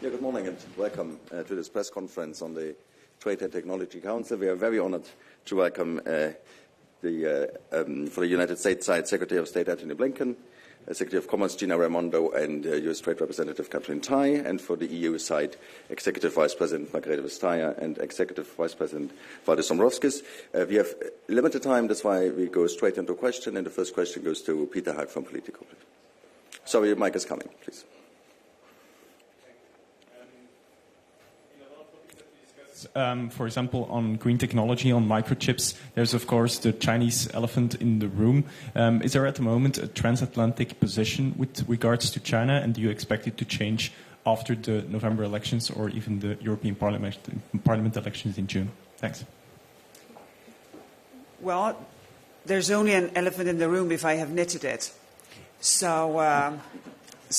Yeah, good morning and welcome to this press conference on the Trade and Technology Council. We are very honored to welcome for the United States side, Secretary of State Antony Blinken, Secretary of Commerce Gina, Raimondo, and U.S. Trade Representative Katherine, and for the EU side, Executive Vice President Margrethe Vestager and Executive Vice President Valdis Dombrovskis. We have limited time, that's why we go straight into question, and the first question goes to Peter Haag from Politico. Sorry, your mic is coming, please. For example, on green technology, on microchips, there's of course the Chinese elephant in the room. Is there at the moment a transatlantic position with regards to China, and do you expect it to change after the November elections or even the European Parliament elections in June? Thanks. Well, there's only an elephant in the room if I have knitted it. So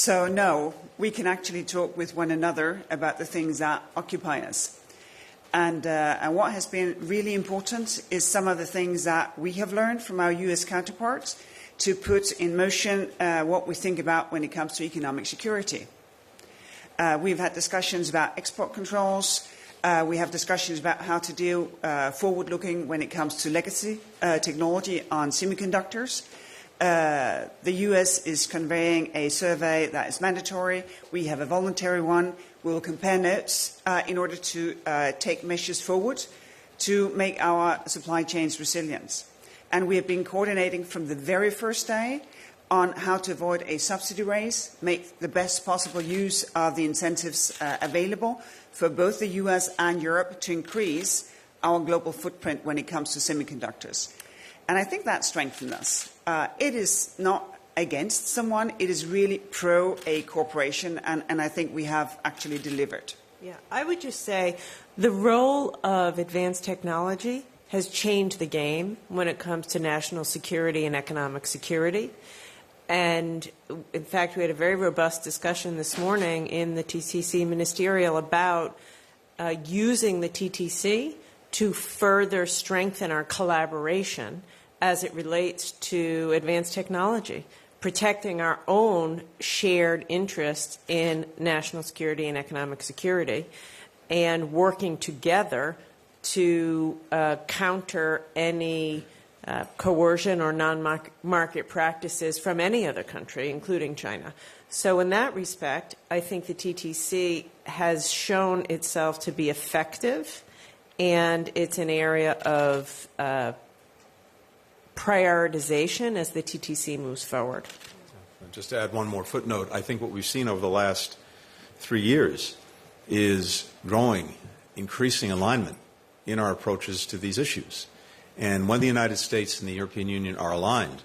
no, we can actually talk with one another about the things that occupy us. And what has been really important is some of the things that we have learned from our US counterparts to put in motion what we think about when it comes to economic security. We've had discussions about export controls. We have discussions about how to deal forward-looking when it comes to legacy technology on semiconductors. The US is conveying a survey that is mandatory. We have a voluntary one. We will compare notes in order to take measures forward to make our supply chains resilient. And we have been coordinating from the very first day on how to avoid a subsidy race, make the best possible use of the incentives available for both the US and Europe to increase our global footprint when it comes to semiconductors. And I think that strengthened us. It is not against someone, it is really pro a corporation, and I think we have actually delivered. Yeah, I would just say the role of advanced technology has changed the game when it comes to national security and economic security. And in fact, we had a very robust discussion this morning in the TTC ministerial about using the TTC to further strengthen our collaboration as it relates to advanced technology, protecting our own shared interests in national security and economic security, and working together to counter any coercion or non-market practices from any other country, including China. So in that respect, I think the TTC has shown itself to be effective, and it's an area of prioritization as the TTC moves forward. Just to add one more footnote, I think what we've seen over the last 3 years is growing, increasing alignment in our approaches to these issues. And when the United States and the European Union are aligned,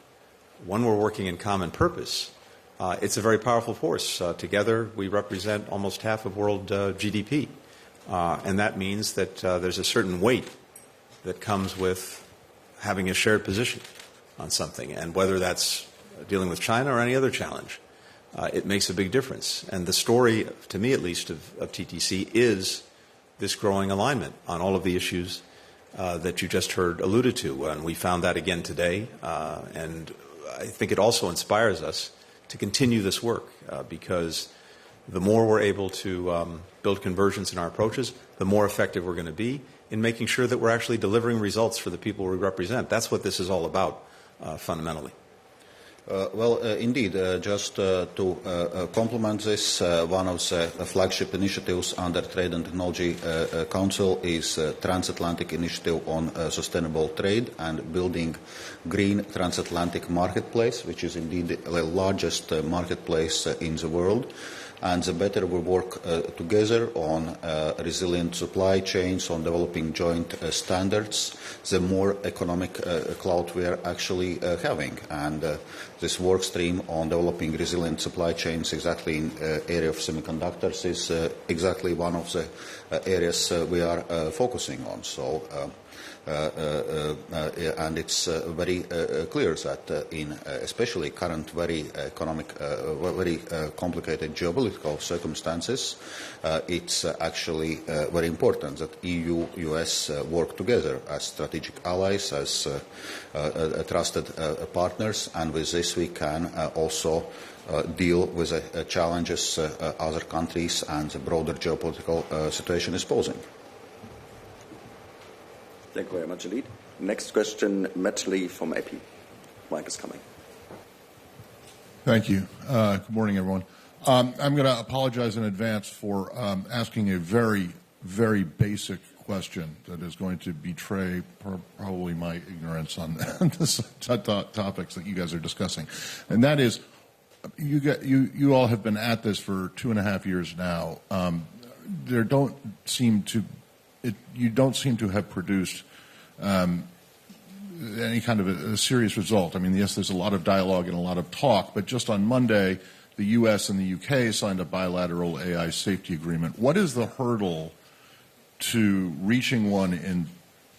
when we're working in common purpose, it's a very powerful force. Together, we represent almost half of world GDP. And that means that there's a certain weight that comes with having a shared position on something. And whether that's dealing with China or any other challenge, it makes a big difference. And the story, to me at least, of TTC is this growing alignment on all of the issues that you just heard alluded to. And we found that again today. And I think it also inspires us to continue this work because the more we're able to build convergence in our approaches, the more effective we're going to be in making sure that we're actually delivering results for the people we represent. That's what this is all about, fundamentally. Indeed, just to complement this, one of the flagship initiatives under Trade and Technology Council is Transatlantic Initiative on Sustainable Trade and building green transatlantic marketplace, which is indeed the largest marketplace in the world. And the better we work together on resilient supply chains, on developing joint standards, the more economic clout we are actually having. And this work stream on developing resilient supply chains exactly in area of semiconductors is exactly one of the areas we are focusing on. So. And it's very clear that in especially current very complicated geopolitical circumstances, it's actually very important that EU-US work together as strategic allies, as trusted partners, and with this we can also deal with the challenges other countries and the broader geopolitical situation is posing. Thank you very much indeed. Next question, Matt Lee from AP. Mike is coming. Thank you. Good morning, everyone. I'm going to apologize in advance for asking a very, very basic question that is going to betray probably my ignorance on the topics that you guys are discussing. And that is, you all have been at this for 2.5 years now. You don't seem to have produced any kind of a serious result. I mean, yes, there's a lot of dialogue and a lot of talk, but just on Monday, the U.S. and the U.K. signed a bilateral AI safety agreement. What is the hurdle to reaching one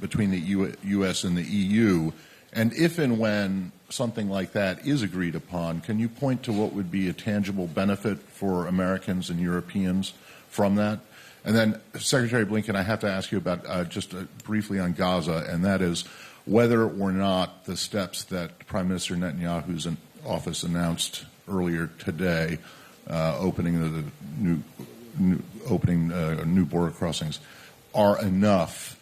between the U.S. and the EU? And if and when something like that is agreed upon, can you point to what would be a tangible benefit for Americans and Europeans from that? And then, Secretary Blinken, I have to ask you about just briefly on Gaza, and that is whether or not the steps that Prime Minister Netanyahu's office announced earlier today, opening new border crossings, are enough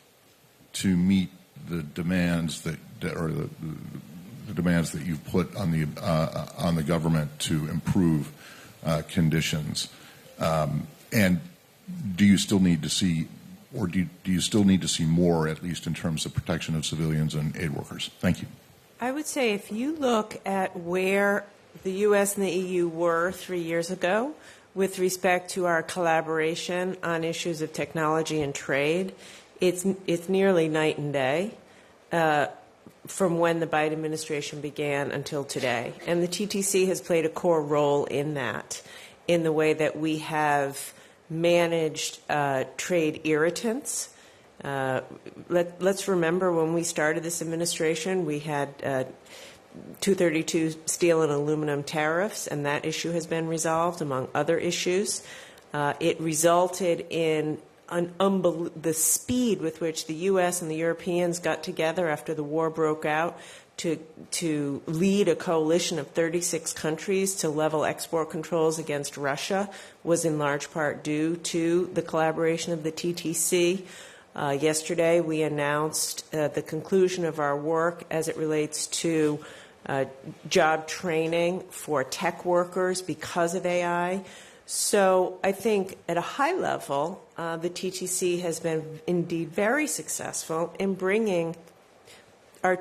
to meet the demands that the demands that you've put on the government to improve conditions. And do you still need to see, or do you still need to see more, at least in terms of protection of civilians and aid workers? Thank you. I would say if you look at where the U.S. and the EU were 3 years ago with respect to our collaboration on issues of technology and trade, it's nearly night and day from when the Biden administration began until today. And the TTC has played a core role in that, in the way that we have managed trade irritants. Let's remember when we started this administration, we had 232 steel and aluminum tariffs, and that issue has been resolved, among other issues. It resulted in the speed with which the U.S. and the Europeans got together after the war broke out to lead a coalition of 36 countries to level export controls against Russia was in large part due to the collaboration of the TTC. Yesterday, we announced the conclusion of our work as it relates to job training for tech workers because of AI. So I think at a high level, the TTC has been indeed very successful in bringing our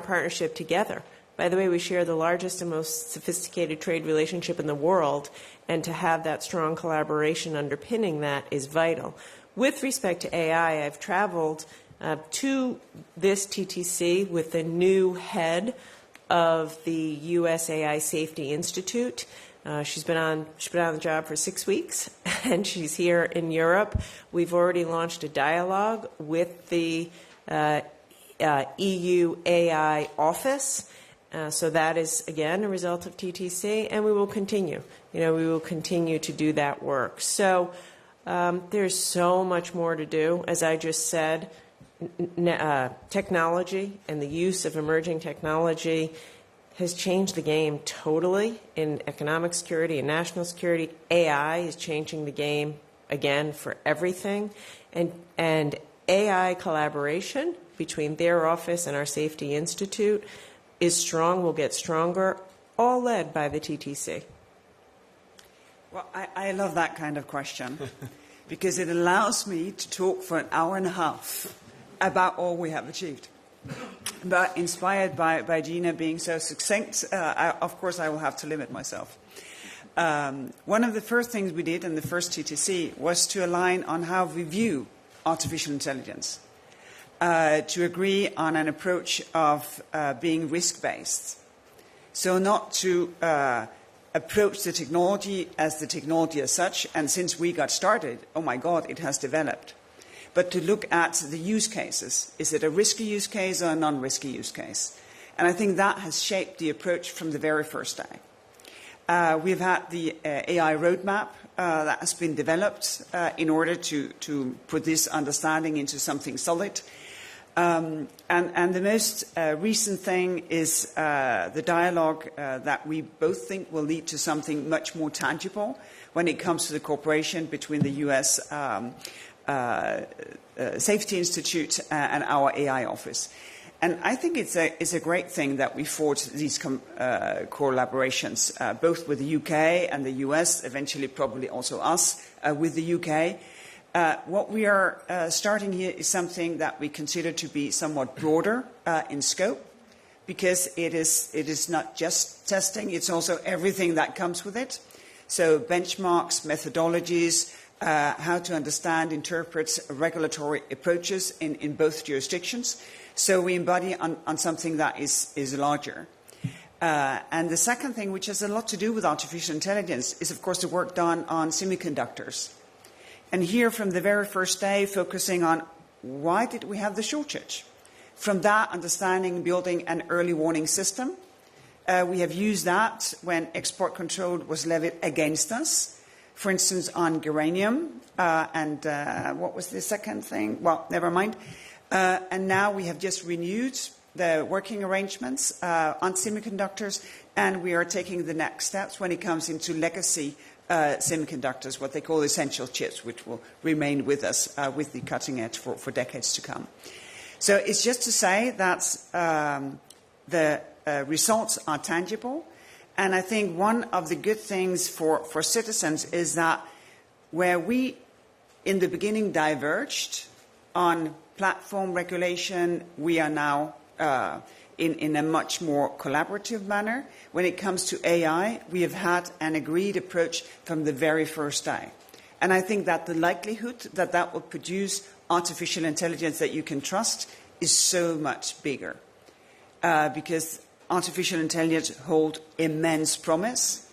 partnership together. By the way, we share the largest and most sophisticated trade relationship in the world, and to have that strong collaboration underpinning that is vital. With respect to AI, I've traveled to this TTC with the new head of the U.S. AI Safety Institute. She's been on the job for 6 weeks, and she's here in Europe. We've already launched a dialogue with the EU AI office. So that is, again, a result of TTC, and we will continue. We will continue to do that work. So there's so much more to do. As I just said, technology and the use of emerging technology has changed the game totally in economic security and national security. AI is changing the game, again, for everything. And AI collaboration between their office and our Safety Institute is strong, will get stronger, all led by the TTC. Well, I love that kind of question because it allows me to talk for an hour and a half about all we have achieved. But inspired by Gina being so succinct, of course I will have to limit myself. One of the first things we did in the first TTC was to align on how we view artificial intelligence, to agree on an approach of being risk-based. So not to approach the technology as the technology as such, and since we got started, oh my God, it has developed. But to look at the use cases. Is it a risky use case or a non-risky use case? And I think that has shaped the approach from the very first day. We've had the AI roadmap that has been developed in order to put this understanding into something solid. And the most recent thing is the dialogue that we both think will lead to something much more tangible when it comes to the cooperation between the US Safety Institute and our AI office. And I think it's a great thing that we forged these collaborations, both with the UK and the US, eventually probably also us with the UK. What we are starting here is something that we consider to be somewhat broader in scope, because it is not just testing, it's also everything that comes with it. So benchmarks, methodologies, how to understand, interpret regulatory approaches in both jurisdictions. So we embody on something that is larger. And the second thing, which has a lot to do with artificial intelligence, is of course the work done on semiconductors. And here from the very first day, focusing on why did we have the shortage? From that, understanding, building an early warning system. We have used that when export control was levied against us. For instance, on geranium. And what was the second thing? Well, never mind. And now we have just renewed the working arrangements on semiconductors, and we are taking the next steps when it comes into legacy semiconductors, what they call essential chips, which will remain with us with the cutting edge for decades to come. So it's just to say that the results are tangible, and I think one of the good things for citizens is that where we in the beginning diverged on platform regulation, we are now in a much more collaborative manner. When it comes to AI, we have had an agreed approach from the very first day. And I think that the likelihood that that will produce artificial intelligence that you can trust is so much bigger. Because artificial intelligence holds immense promise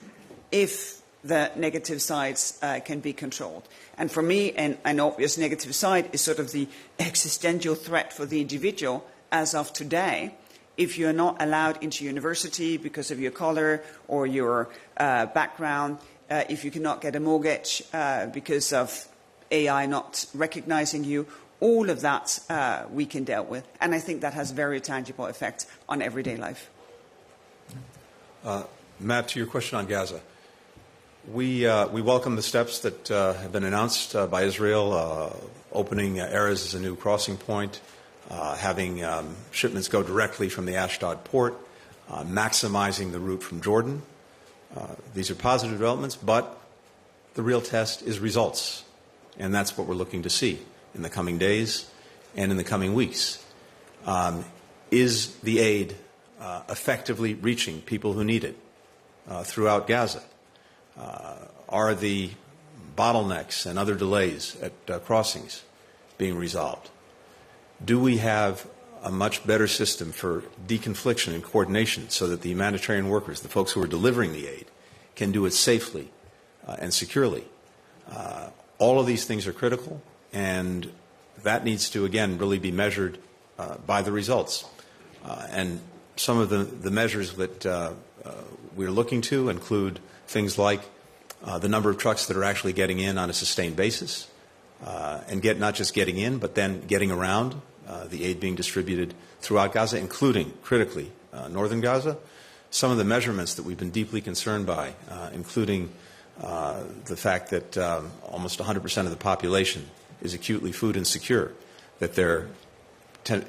if the negative sides can be controlled. And for me, an obvious negative side is sort of the existential threat for the individual as of today. If you're not allowed into university because of your color or your background, if you cannot get a mortgage because of AI not recognizing you, all of that we can deal with. And I think that has very tangible effects on everyday life. Matt, to your question on Gaza. We welcome the steps that have been announced by Israel, opening Erez as a new crossing point, having shipments go directly from the Ashdod port, maximizing the route from Jordan. These are positive developments, but the real test is results. And that's what we're looking to see in the coming days and in the coming weeks. Is the aid effectively reaching people who need it throughout Gaza? Are the bottlenecks and other delays at crossings being resolved? Do we have a much better system for deconfliction and coordination so that the humanitarian workers, the folks who are delivering the aid, can do it safely and securely? All of these things are critical, and that needs to, again, really be measured by the results. And some of the measures that we're looking to include things like the number of trucks that are actually getting in on a sustained basis, and not just getting in, but then getting around, the aid being distributed throughout Gaza, including, critically, northern Gaza. Some of the measurements that we've been deeply concerned by, including the fact that almost 100% of the population is acutely food insecure, that they're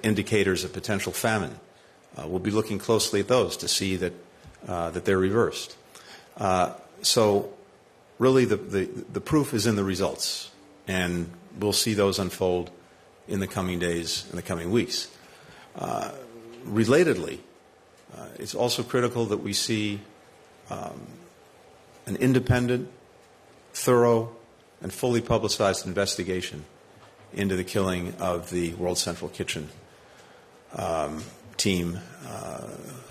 indicators of potential famine. We'll be looking closely at those to see that they're reversed. So really the proof is in the results, and we'll see those unfold in the coming days and the coming weeks. Relatedly, it's also critical that we see an independent, thorough, and fully publicized investigation into the killing of the World Central Kitchen team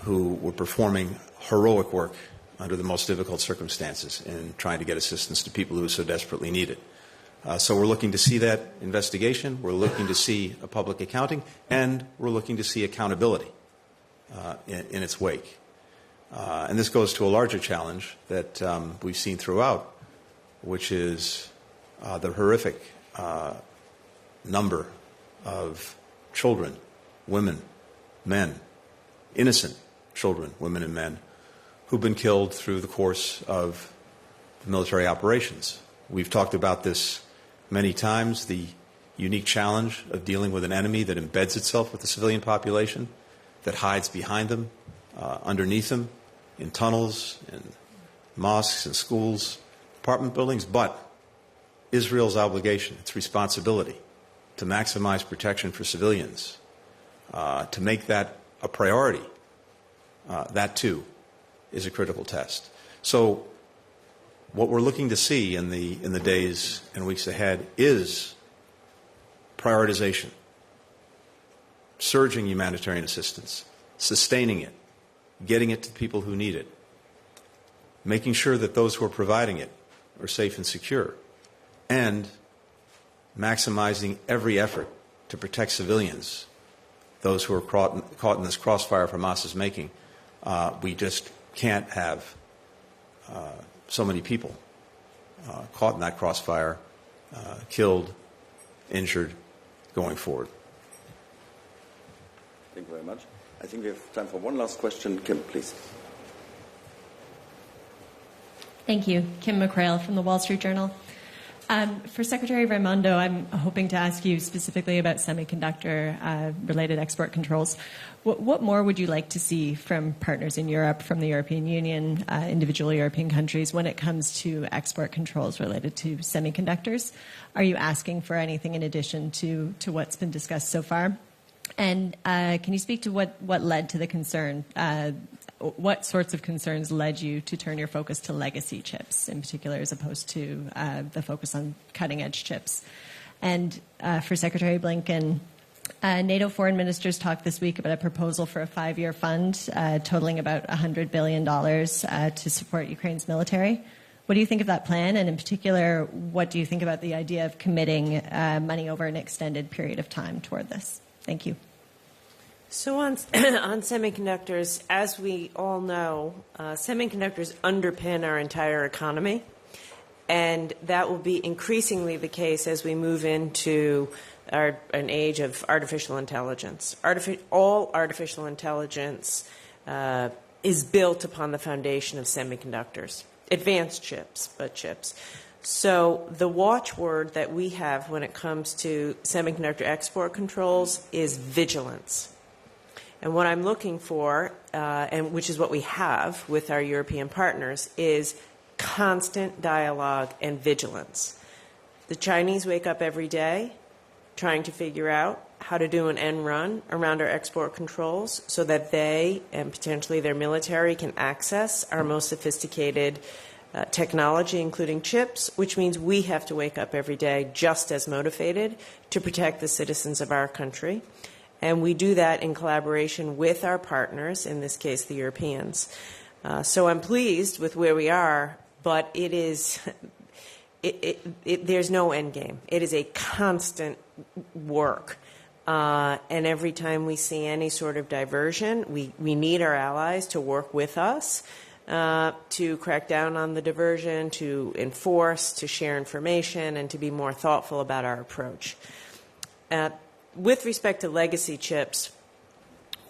who were performing heroic work under the most difficult circumstances in trying to get assistance to people who so desperately need it. So we're looking to see that investigation, we're looking to see a public accounting, and we're looking to see accountability in its wake. And this goes to a larger challenge that we've seen throughout, which is the horrific number of children women, men, innocent children, women and men, who've been killed through the course of the military operations. We've talked about this many times, the unique challenge of dealing with an enemy that embeds itself with the civilian population, that hides behind them, underneath them, in tunnels, in mosques and schools, apartment buildings, but Israel's obligation, its responsibility to maximize protection for civilians, to make that a priority, that too is a critical test. So what we're looking to see in the days and weeks ahead is prioritization, surging humanitarian assistance, sustaining it, getting it to people who need it, making sure that those who are providing it are safe and secure, and maximizing every effort to protect civilians, those who are caught in this crossfire Hamas is making. We just can't have so many people caught in that crossfire, killed, injured, going forward. Thank you very much. I think we have time for one last question. Kim, please. Thank you. Kim McCrail from the Wall Street Journal. For Secretary Raimondo, I'm hoping to ask you specifically about semiconductor-related export controls. What more would you like to see from partners in Europe, from the European Union, individual European countries, when it comes to export controls related to semiconductors? Are you asking for anything in addition to what's been discussed so far? And can you speak to what led to the concern? What sorts of concerns led you to turn your focus to legacy chips in particular as opposed to the focus on cutting-edge chips? And for Secretary Blinken, NATO foreign ministers talked this week about a proposal for a 5-year fund totaling about $100 billion to support Ukraine's military. What do you think of that plan? And in particular, what do you think about the idea of committing money over an extended period of time toward this? Thank you. So on semiconductors, as we all know, semiconductors underpin our entire economy, and that will be increasingly the case as we move into an age of artificial intelligence. All artificial intelligence is built upon the foundation of semiconductors, advanced chips, but chips. So the watchword that we have when it comes to semiconductor export controls is vigilance. And what I'm looking for, and which is what we have with our European partners, is constant dialogue and vigilance. The Chinese wake up every day trying to figure out how to do an end run around our export controls so that they and potentially their military can access our most sophisticated technology, including chips, which means we have to wake up every day just as motivated to protect the citizens of our country. And we do that in collaboration with our partners, in this case, the Europeans. So I'm pleased with where we are, but it is, there's no end game. It is a constant work. And every time we see any sort of diversion, we need our allies to work with us to crack down on the diversion, to enforce, to share information, and to be more thoughtful about our approach. With respect to legacy chips,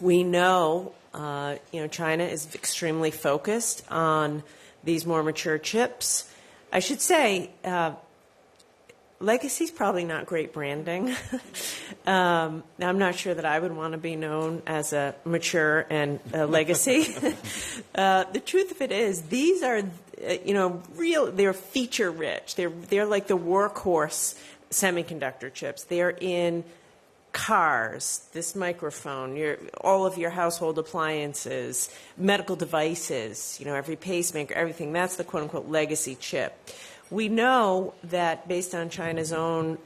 we know, China is extremely focused on these more mature chips. I should say, legacy is probably not great branding. I'm not sure that I would want to be known as a mature and a legacy. The truth of it is, these are, they're feature rich. They're like the workhorse semiconductor chips. They're in cars, this microphone, all of your household appliances, medical devices, every pacemaker, everything. That's the quote-unquote legacy chip. We know that based on China's own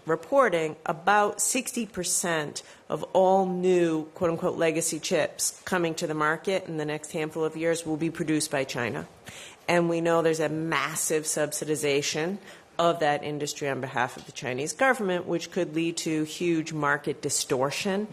reporting, about 60% of all new quote-unquote legacy chips coming to the market in the next handful of years will be produced by China. And we know there's a massive subsidization of that industry on behalf of the Chinese government, which could lead to huge market distortion.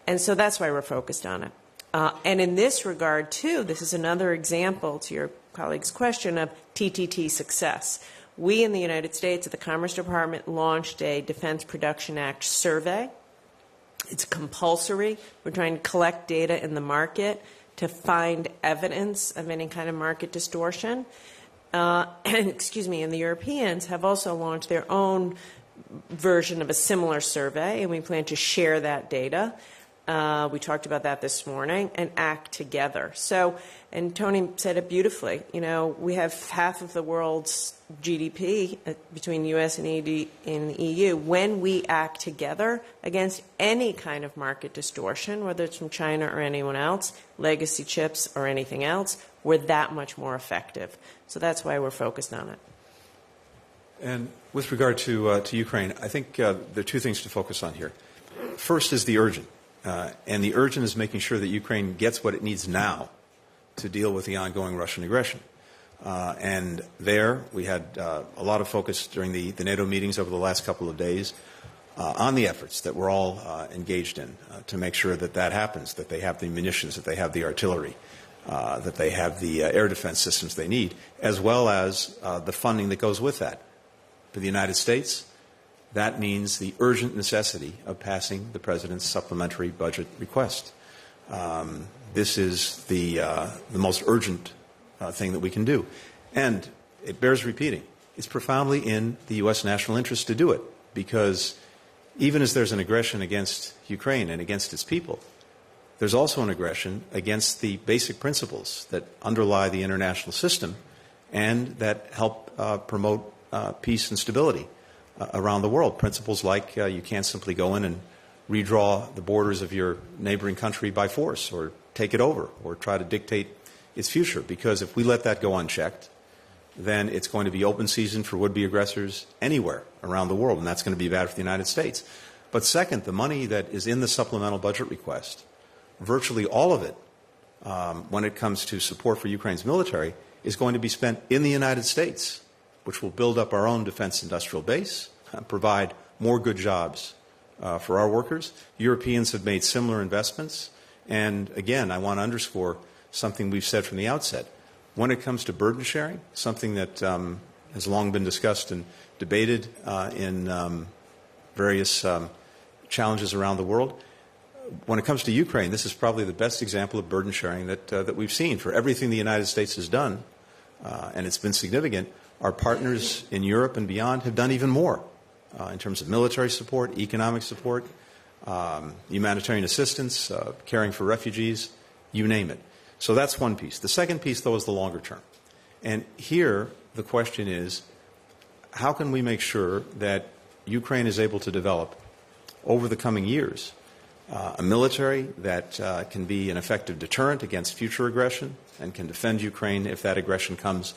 And so that's why we're focused on it. And in this regard, too, this is another example, to your colleague's question, of TTT success. We in the United States at the Commerce Department launched a Defense Production Act survey, It's compulsory. We're trying to collect data in the market to find evidence of any kind of market distortion. And the Europeans have also launched their own version of a similar survey, and we plan to share that data. We talked about that this morning, and act together. So, and Tony said it beautifully. You know, we have half of the world's GDP between the U.S. and the EU. When we act together against any kind of market distortion, whether it's from China or anyone else, legacy chips or anything else, we're that much more effective. So that's why we're focused on it. And with regard to Ukraine, I think there are two things to focus on here. First is the urgent. And the urgent is making sure that Ukraine gets what it needs now to deal with the ongoing Russian aggression. And there we had a lot of focus during the NATO meetings over the last couple of days on the efforts that we're all engaged in to make sure that that happens, that they have the munitions, that they have the artillery, that they have the air defense systems they need, as well as the funding that goes with that. For the United States, that means the urgent necessity of passing the President's supplementary budget request. This is the most urgent thing that we can do. And it bears repeating. It's profoundly in the U.S. national interest to do it, because even as there's an aggression against Ukraine and against its people, there's also an aggression against the basic principles that underlie the international system and that help promote peace and stability around the world. Principles like you can't simply go in and redraw the borders of your neighboring country by force or take it over or try to dictate its future, because if we let that go unchecked, then it's going to be open season for would-be aggressors anywhere around the world, and that's going to be bad for the United States. But second, the money that is in the supplemental budget request, virtually all of it, when it comes to support for Ukraine's military, is going to be spent in the United States, which will build up our own defense industrial base, provide more good jobs for our workers. Europeans have made similar investments. And again, I want to underscore something we've said from the outset. When it comes to burden sharing, something that has long been discussed and debated in various challenges around the world, when it comes to Ukraine, this is probably the best example of burden sharing that we've seen. For everything the United States has done, and it's been significant, our partners in Europe and beyond have done even more in terms of military support, economic support, humanitarian assistance, caring for refugees, you name it. So that's one piece. The second piece, though, is the longer term. And here the question is, how can we make sure that Ukraine is able to develop over the coming years a military that can be an effective deterrent against future aggression and can defend Ukraine if that aggression comes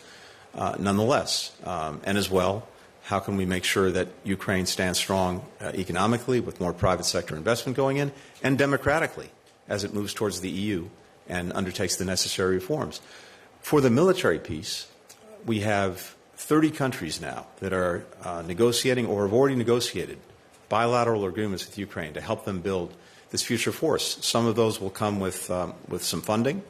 nonetheless? And as well, how can we make sure that Ukraine stands strong economically with more private sector investment going in, and democratically as it moves towards the EU and undertakes the necessary reforms? For the military piece, we have 30 countries now that are negotiating or have already negotiated bilateral agreements with Ukraine to help them build this future force. Some of those will come with some funding.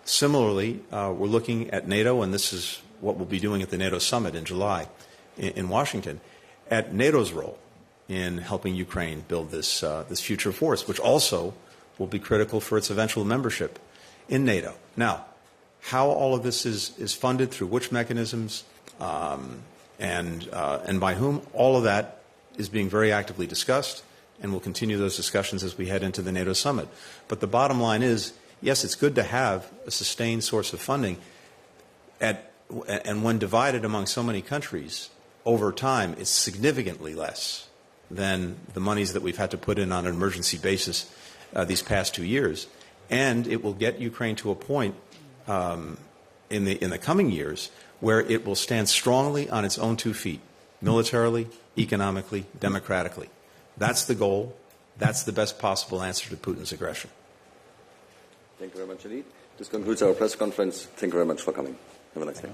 Similarly, we're looking at NATO, and this is what we'll be doing at the NATO summit in July in Washington, at NATO's role in helping Ukraine build this future force, which also will be critical for its eventual membership in NATO. Now, how all of this is funded, through which mechanisms, and by whom, all of that is being very actively discussed, and we'll continue those discussions as we head into the NATO summit. But the bottom line is, yes, it's good to have a sustained source of funding, and when divided among so many countries over time, it's significantly less than the monies that we've had to put in on an emergency basis these past 2 years. And it will get Ukraine to a point in the coming years where it will stand strongly on its own 2 feet, militarily, economically, democratically. That's the goal. That's the best possible answer to Putin's aggression. Thank you very much indeed. This concludes our press conference. Thank you very much for coming. Have a nice day.